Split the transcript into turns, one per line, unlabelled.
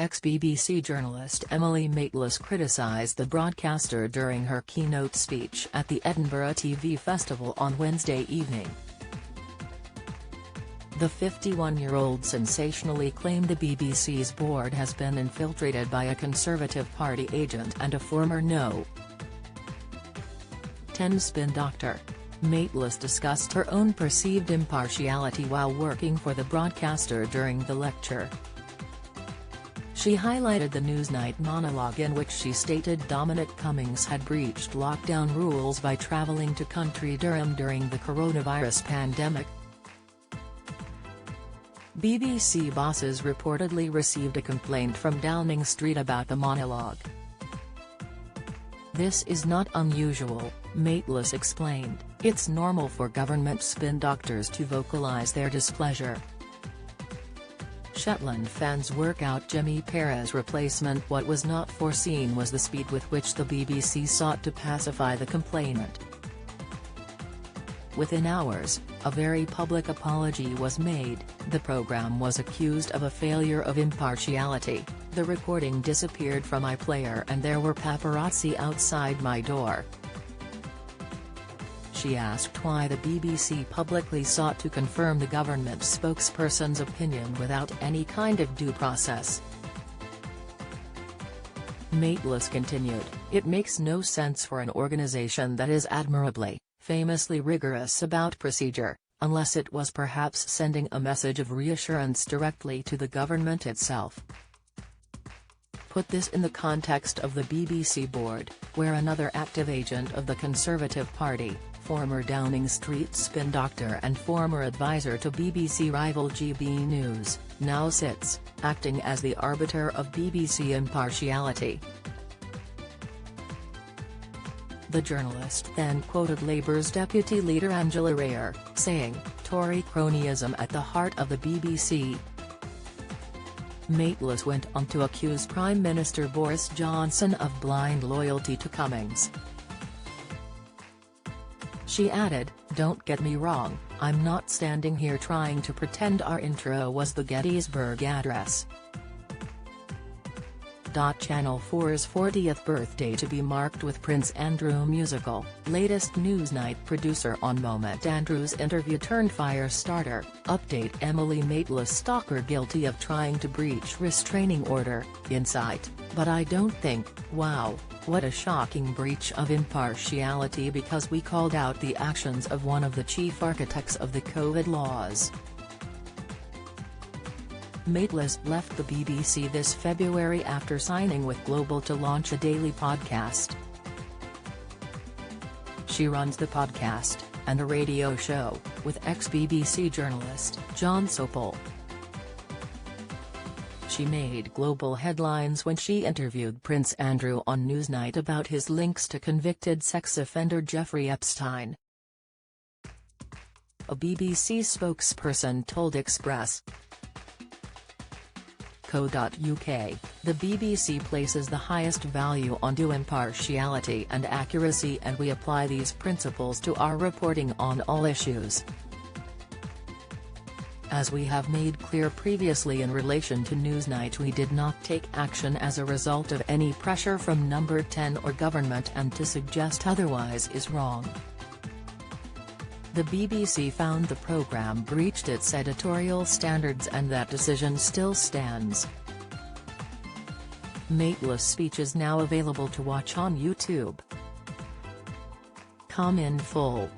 Ex-BBC journalist Emily Maitlis criticised the broadcaster during her keynote speech at the Edinburgh TV Festival on Wednesday evening. The 51-year-old sensationally claimed the BBC's board has been infiltrated by a Conservative Party agent and a former No. 10 spin doctor. Maitlis discussed her own perceived impartiality while working for the broadcaster during the lecture. She highlighted the Newsnight monologue in which she stated Dominic Cummings had breached lockdown rules by travelling to County Durham during the coronavirus pandemic. BBC bosses reportedly received a complaint from Downing Street about the monologue. "This is not unusual," Maitlis explained. "It's normal for government spin doctors to vocalise their displeasure." Shetland fans work out Jimmy Perez's replacement. What was not foreseen was the speed with which the BBC sought to pacify the complainant. Within hours, a very public apology was made. The programme was accused of a failure of impartiality. "The recording disappeared from iPlayer and there were paparazzi outside my door." She asked why the BBC publicly sought to confirm the government spokesperson's opinion without any kind of due process. Maitlis continued, "It makes no sense for an organisation that is admirably, famously rigorous about procedure, unless it was perhaps sending a message of reassurance directly to the government itself. Put this in the context of the BBC board, where another active agent of the Conservative Party, former Downing Street spin doctor and former advisor to BBC rival GB News, now sits, acting as the arbiter of BBC impartiality." The journalist then quoted Labour's deputy leader Angela Rayner, saying, "Tory cronyism at the heart of the BBC." Maitlis went on to accuse Prime Minister Boris Johnson of blind loyalty to Cummings. She added, "Don't get me wrong, I'm not standing here trying to pretend our intro was the Gettysburg Address. Channel 4's 40th birthday to be marked with Prince Andrew musical, latest Newsnight producer on Moment Andrews interview turned fire starter, update Emily Maitlis stalker guilty of trying to breach restraining order, insight, but I don't think, wow, what a shocking breach of impartiality because we called out the actions of one of the chief architects of the COVID laws." Maitlis left the BBC this February after signing with Global to launch a daily podcast. She runs the podcast, and a radio show, with ex-BBC journalist John Sopel. She made global headlines when she interviewed Prince Andrew on Newsnight about his links to convicted sex offender Jeffrey Epstein. A BBC spokesperson told Express. .co.uk, the BBC places the highest value on due impartiality and accuracy and we apply these principles to our reporting on all issues. As we have made clear previously in relation to Newsnight, we did not take action as a result of any pressure from Number 10 or government, and to suggest otherwise is wrong. The BBC found the programme breached its editorial standards and that decision still stands. Maitlis' speech is now available to watch on YouTube. Come in full.